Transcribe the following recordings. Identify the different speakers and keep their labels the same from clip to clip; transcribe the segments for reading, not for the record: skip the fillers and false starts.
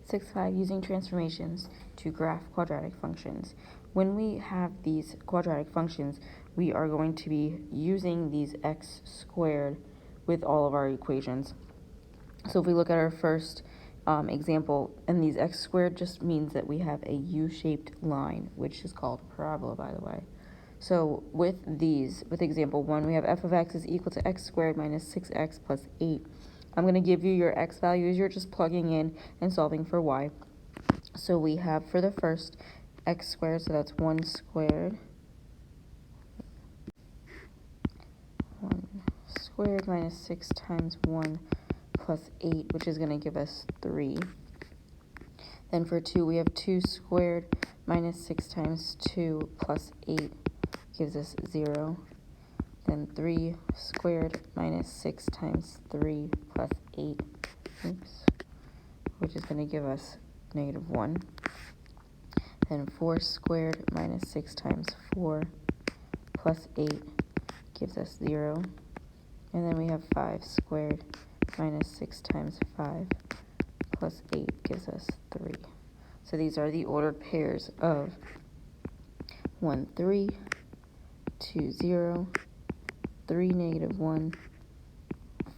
Speaker 1: 6.5 using transformations to graph quadratic functions. When we have these quadratic functions, we are going to be using these x squared with all of our equations. So if we look at our first example, and these x squared just means that we have a u-shaped line, which is called a parabola, by the way. So with example 1, we have f of x is equal to x squared minus 6x plus 8. I'm going to give you your x values. You're just plugging in and solving for y. So we have for the first x squared, so that's 1 squared. 1 squared minus 6 times 1 plus 8, which is going to give us 3. Then for 2, we have 2 squared minus 6 times 2 plus 8 gives us 0. Then 3 squared minus 6 times 3 plus 8, which is going to give us negative 1. Then 4 squared minus 6 times 4 plus 8 gives us 0. And then we have 5 squared minus 6 times 5 plus 8 gives us 3. So these are the ordered pairs of 1, 3, 2, 0, 3, negative 1,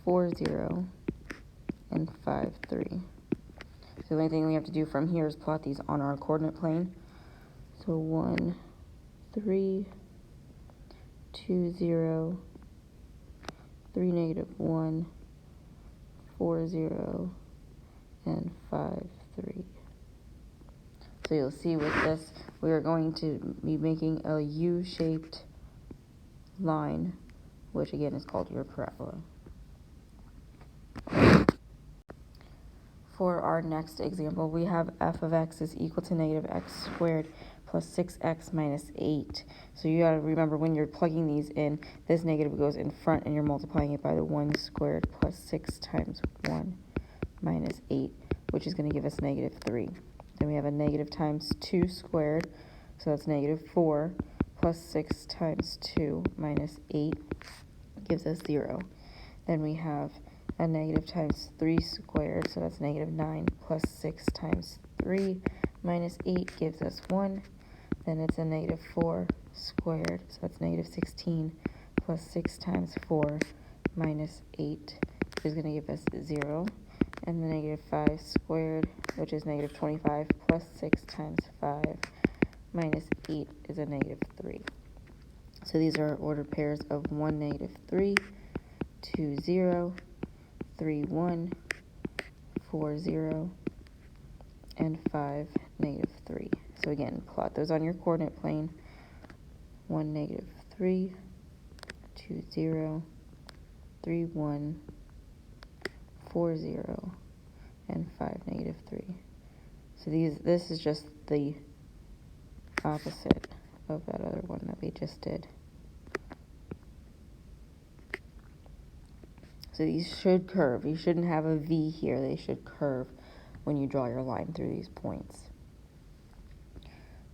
Speaker 1: 4, 0, and 5, 3. So the only thing we have to do from here is plot these on our coordinate plane. So 1, 3, 2, 0, 3, negative 1, 4, 0, and 5, 3. So you'll see with this, we are going to be making a U-shaped line, which again is called your parabola. For our next example, we have f of x is equal to negative x squared plus 6x minus 8. So you got to remember when you're plugging these in, this negative goes in front and you're multiplying it by the 1 squared plus 6 times 1 minus 8, which is going to give us negative 3. Then we have a negative times 2 squared, so that's negative 4, plus 6 times 2 minus 8 gives us 0. Then we have a negative times 3 squared, so that's negative 9, plus 6 times 3 minus 8 gives us 1. Then it's a negative 4 squared, so that's negative 16, plus 6 times 4 minus 8 is going to give us 0. And the negative 5 squared, which is negative 25, plus 6 times 5 minus 8 is a negative 3. So these are ordered pairs of 1, negative 3, 2, 0, 3, 1, 4, 0, and 5, negative 3. So again, plot those on your coordinate plane. 1, negative 3, 2, 0, 3, 1, 4, 0, and 5, negative 3. So this is just the opposite of that other one that we just did. So these should curve. You shouldn't have a V here. They should curve when you draw your line through these points.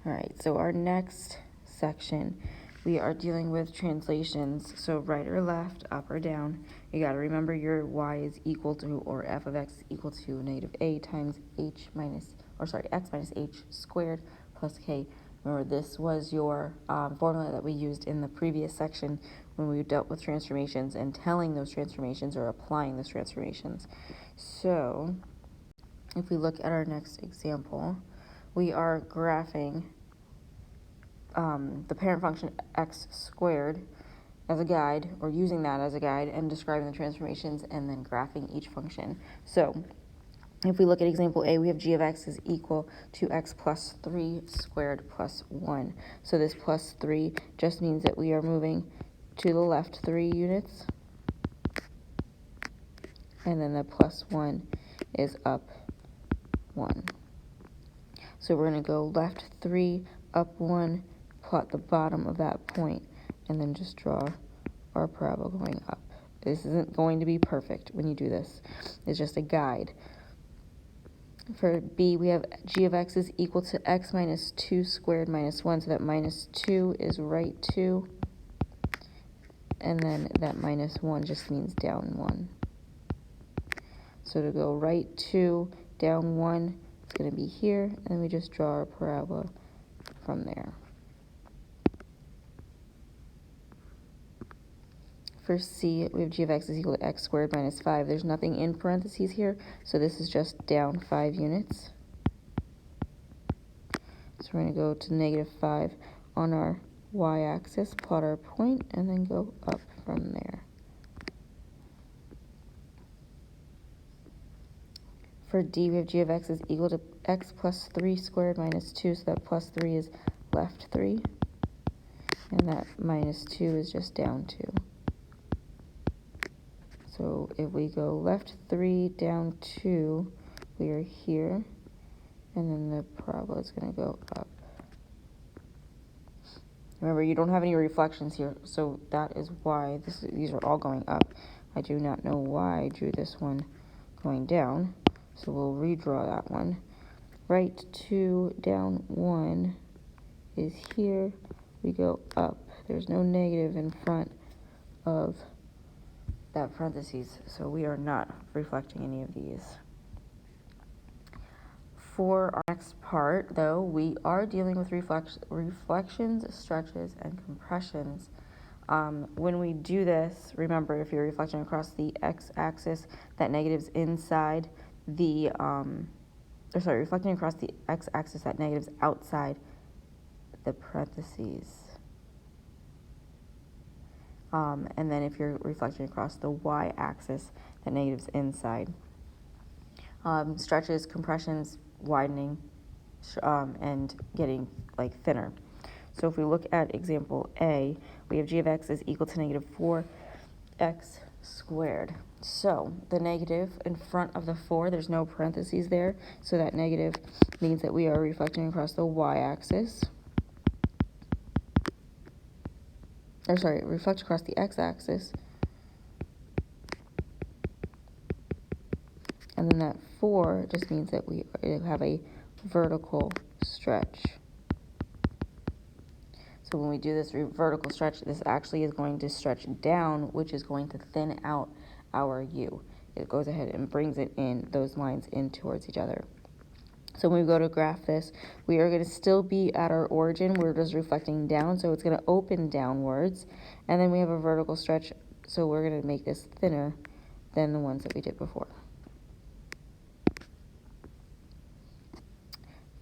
Speaker 1: All right, so our next section, we are dealing with translations. So right or left, up or down. You got to remember your y is equal to, or f of x is equal to negative a times x minus h squared plus k. Remember, this was your formula that we used in the previous section when we dealt with transformations and telling those transformations or applying those transformations. So if we look at our next example, we are graphing the parent function x squared as a guide, or using that as a guide, and describing the transformations and then graphing each function. So if we look at example A, we have g of x is equal to x plus 3 squared plus 1. So this plus 3 just means that we are moving to the left 3 units, and then the plus 1 is up 1. So we're going to go left 3, up 1, plot the bottom of that point, and then just draw our parabola going up. This isn't going to be perfect when you do this. It's just a guide. For B, we have g of x is equal to x minus 2 squared minus 1. So that minus 2 is right 2. And then that minus 1 just means down 1. So to go right 2, down 1, It's going to be here, and then we just draw our parabola from there. For C, we have g of x is equal to x squared minus 5. There's nothing in parentheses here, so this is just down 5 units. So we're going to go to negative 5 on our y-axis, plot our point, and then go up from there. For D, we have g of x is equal to x plus 3 squared minus 2, so that plus 3 is left 3, and that minus 2 is just down 2. So if we go left 3, down 2, we are here, and then the parabola is going to go up. Remember, you don't have any reflections here, so that is why these are all going up. I do not know why I drew this one going down, so we'll redraw that one. Right 2, down 1 is here. We go up. There's no negative in front of that parentheses, so we are not reflecting any of these. For our next part, though, we are dealing with reflections, stretches, and compressions. When we do this, remember, if you're reflecting across the x-axis, that negative's inside the, reflecting across the x-axis, that negative's outside the parentheses. And then if you're reflecting across the y-axis, that negative's inside. Stretches, compressions, widening, and getting like thinner. So if we look at example A, we have g of x is equal to negative 4x squared. So the negative in front of the 4, there's no parentheses there, so that negative means that we are reflecting across the y-axis. Reflect across the x-axis. And then that 4 just means that we have a vertical stretch. So when we do this vertical stretch, this actually is going to stretch down, which is going to thin out our U. It goes ahead and brings it in, those lines in towards each other. So when we go to graph this, we are going to still be at our origin. We're just reflecting down, so it's going to open downwards. And then we have a vertical stretch, so we're going to make this thinner than the ones that we did before.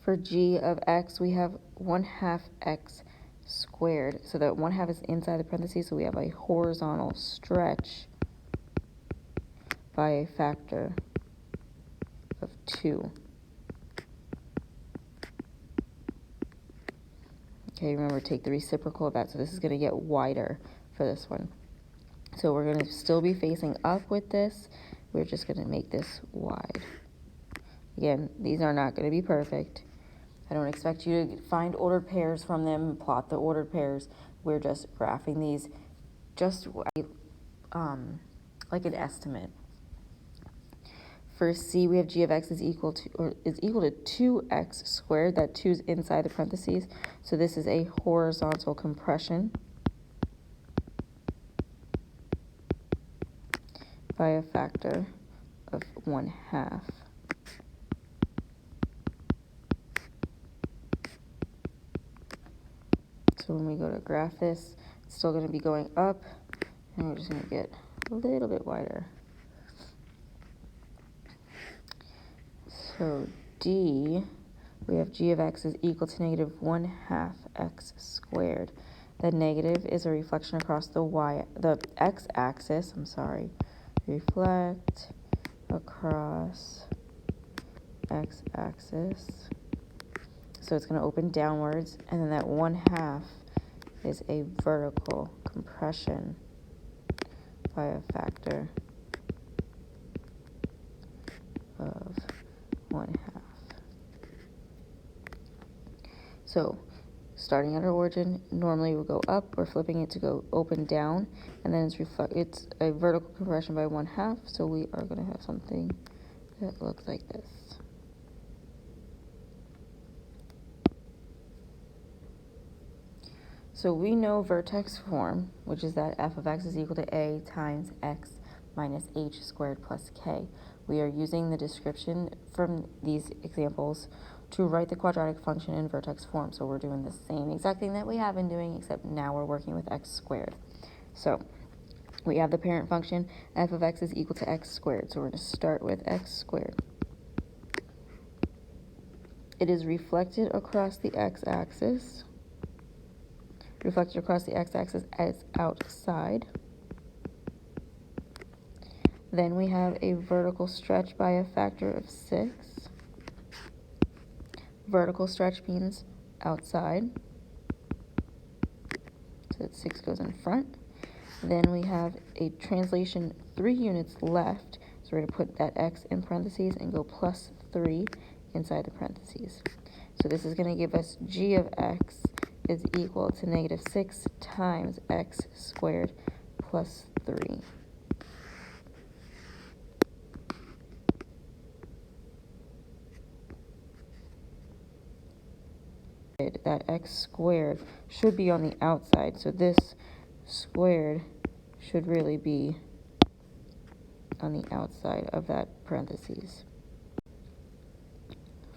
Speaker 1: For g of x, we have 1/2 x squared. So that 1/2 is inside the parentheses, so we have a horizontal stretch by a factor of 2. Okay, remember, take the reciprocal of that, so this is going to get wider for this one. So we're going to still be facing up with this. We're just going to make this wide. Again, these are not going to be perfect. I don't expect you to find ordered pairs from them, plot the ordered pairs. We're just graphing these just like an estimate. For C, we have g of x is equal to 2x squared. That 2 is inside the parentheses. So this is a horizontal compression by a factor of 1/2. So when we go to graph this, it's still going to be going up, and we're just going to get a little bit wider. So D, we have g of x is equal to negative 1/2 x squared. The negative is a reflection across the x-axis, reflect across x-axis. So it's going to open downwards, and then that 1/2 is a vertical compression by a factor of 1/2. So starting at our origin, normally we'll go up. We're flipping it to go open down, and then it's a vertical compression by 1/2. So we are going to have something that looks like this. So we know vertex form, which is that f of x is equal to a times x minus h squared plus k. we are using the description from these examples to write the quadratic function in vertex form. So we're doing the same exact thing that we have been doing, except now we're working with x squared. So we have the parent function, f of x is equal to x squared. So we're going to start with x squared. It is reflected across the x-axis. Reflected across the x-axis as outside. Then we have a vertical stretch by a factor of 6. Vertical stretch means outside. So that 6 goes in front. Then we have a translation 3 units left. So we're going to put that x in parentheses and go plus 3 inside the parentheses. So this is going to give us g of x is equal to negative 6 times x squared plus 3. That x squared should be on the outside, so this squared should really be on the outside of that parentheses.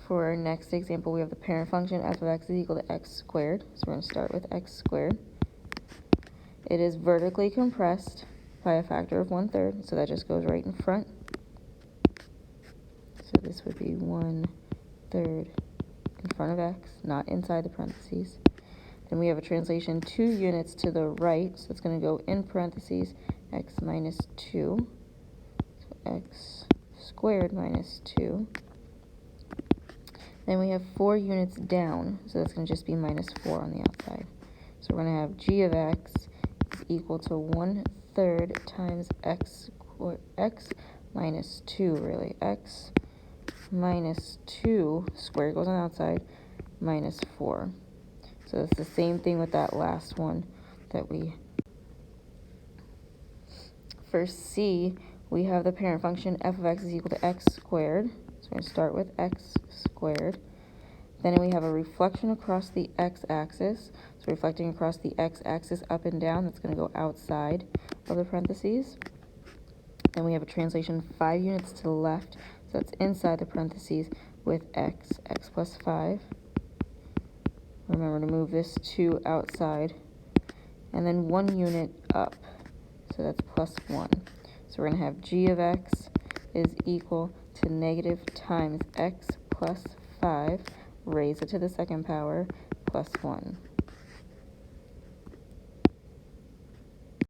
Speaker 1: For our next example, we have the parent function f of x is equal to x squared. So we're going to start with x squared. It is vertically compressed by a factor of 1/3, so that just goes right in front. So this would be 1/3 in front of x, not inside the parentheses. Then we have a translation 2 units to the right, so it's going to go in parentheses x minus 2. So x squared minus 2. Then we have 4 units down, so that's going to just be minus 4 on the outside. So we're going to have g of x is equal to 1/3 times x minus 2, really. X minus 2, square goes on the outside, minus 4. So it's the same thing with that last one that we... For c, we have the parent function f of x is equal to x squared. So we're going to start with x squared. Then we have a reflection across the x-axis. So reflecting across the x-axis up and down, that's going to go outside of the parentheses. Then we have a translation 5 units to the left, so that's inside the parentheses with x plus 5. Remember to move this 2 outside. And then 1 unit up, so that's plus 1. So we're going to have g of x is equal to negative times x plus 5, raise it to the second power, plus 1.